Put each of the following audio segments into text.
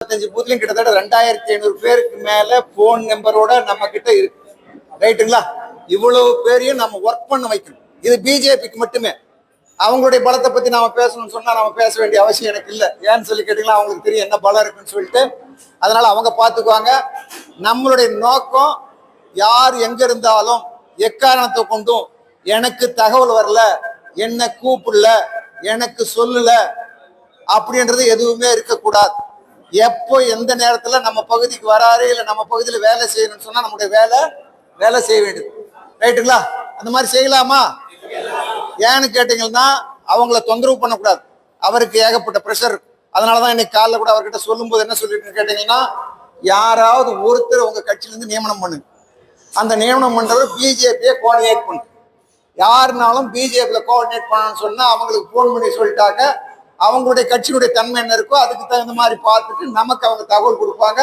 பூத்லயும் கிட்டத்தட்ட 2500 பேருக்கு மேல போன் நம்பரோட நம்ம கிட்ட இருக்கு. ரைட்டுங்களா? இவ்வளவு பேரையும் நம்ம ஒர்க் பண்ண வைக்கணும். இது பிஜேபிக்கு மட்டுமே. அவங்களுடைய பலத்தை பத்தி நாம பேசணும்னு சொன்னா நம்ம பேச வேண்டிய அவசியம் எனக்கு இல்லை. ஏன்னு சொல்லி கேட்டீங்களா, அவங்களுக்கு தெரியும் என்ன பலம் இருக்குன்னு சொல்லிட்டு. அதனால அவங்க பார்த்துக்குவாங்க. நம்மளுடைய நோக்கம், யார் எங்க இருந்தாலும் எக்காரணத்தை கொண்டும் எனக்கு தகவல் வரல, என்ன கூப்பிடல, எனக்கு சொல்லல அப்படின்றது எதுவுமே இருக்கக்கூடாது. எப்போ எந்த நேரத்துல நம்ம பகுதிக்கு வராரு இல்ல நம்ம பகுதியில வேலை செய்யணும்னு சொன்னா நம்முடைய வேலை செய்ய வேண்டியது. ரைட்டுங்களா? அந்த மாதிரி செய்யலாமா? ஏன்னு கேட்டீங்கன்னா அவங்கள தொந்தரவு பண்ணக்கூடாது. அவருக்கு ஏகப்பட்ட ப்ரெஷர். அதனாலதான் இன்னைக்கு காலைல கூட அவர்கிட்ட சொல்லும் போது என்ன சொல்லிட்டு கேட்டீங்கன்னா, யாராவது ஒருத்தர் உங்க கட்சியில இருந்து நியமனம் பண்ணுங்க. அந்த நியமனம் பண்றவர் பிஜேபியை கோஆர்டினேட் பண்ணு. யாருனாலும் பிஜேபியில கோஆர்டினேட் பண்ணணும்னு சொன்னா அவங்களுக்கு போன் பண்ணி சொல்லிட்டாங்க. அவங்களுடைய கட்சியினுடைய தன்மை என்ன இருக்கோ அதுக்கு தகுந்த மாதிரி பார்த்துட்டு நமக்கு அவங்க தகவல் கொடுப்பாங்க.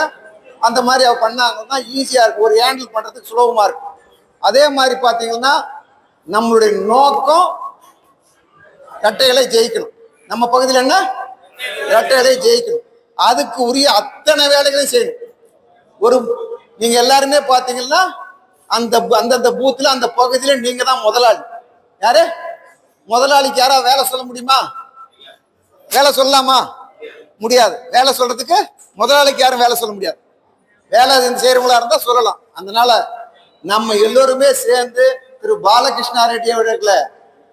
அந்த மாதிரி அவ பண்ணாங்கன்னா ஈஸியா இருக்கும், ஒரு ஹேண்டில் பண்றதுக்கு சுலபமா இருக்கும். அதே மாதிரி பாத்தீங்கன்னா நம்மளுடைய நோக்கம் இரட்டைகளை ஜெயிக்கணும். நம்ம பகுதியில் என்ன இரட்டைகளை ஜெயிக்கணும். அதுக்கு உரிய அத்தனை வேலைகளையும் செய்யணும். நீங்க எல்லாருமே பாத்தீங்கன்னா அந்தந்த பூத்துல அந்த பகுதியில நீங்க தான் முதலாளி. யாரு முதலாளிக்கு யாராவது வேலை சொல்ல முடியுமா? வேலை சொல்லலாமா? முடியாது. வேலை சொல்றதுக்கு முதலாளிக்கு யாரும் வேலை சொல்ல முடியாது. வேலை செய்யறவங்களா இருந்தா சொல்லலாம். அதனால நம்ம எல்லோருமே சேர்ந்து திரு பாலகிருஷ்ணா ரெட்டி அவர்கள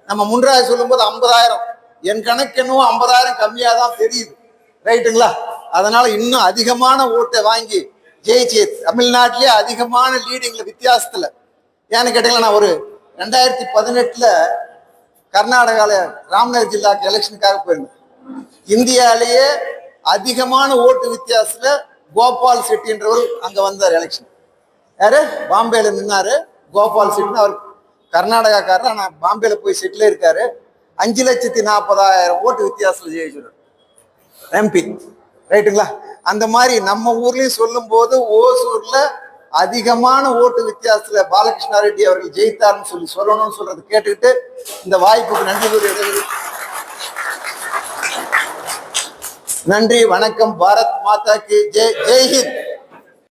நம்ம முன்றாக சொல்லும் போது 50,000, என் கணக்கு என்னவோ 50,000 கம்மியா தான் தெரியுது. ரைட்டுங்களா? அதனால இன்னும் அதிகமான ஓட்டை வாங்கி ஜெயிச்சு தமிழ்நாட்டிலேயே அதிகமான லீடிங்ல வித்தியாசத்துல. ஏன்னு கேட்டீங்கன்னா, நான் ஒரு 2018 கர்நாடகால ராம்நகர் ஜில்லாக்கு எலெக்ஷனுக்காக போயிருந்தேன். இந்தியாலேயே அதிகமான ஓட்டு வித்தியாசத்துல கோபால் செட்டின்றவர் அங்க வந்தார் எலெக்ஷன். யாரு? பாம்பேல நின்னாரு கோபால் செட்டின்னு. அவர் கர்நாடகாக்காரர், ஆனா பாம்பேல போய் செட்டில் இருக்காரு. 5,40,000 ஓட்டு வித்தியாசத்துல ஜெயிச்சிருக்காரு எம்பி. ரைட்டுங்களா? அந்த மாதிரி நம்ம ஊர்லயும் சொல்லும் போது ஓசூர்ல அதிகமான ஓட்டு வித்தியாசத்துல பாலகிருஷ்ணா ரெட்டி அவர்கள் ஜெயித்தார்னு சொல்லணும்னு சொல்றது கேட்டுக்கிட்டு இந்த வாய்ப்புக்கு நன்றி கூறி நன்றி. வணக்கம். பாரத் மாதா கி ஜெய். ஜெய் ஹிந்த்.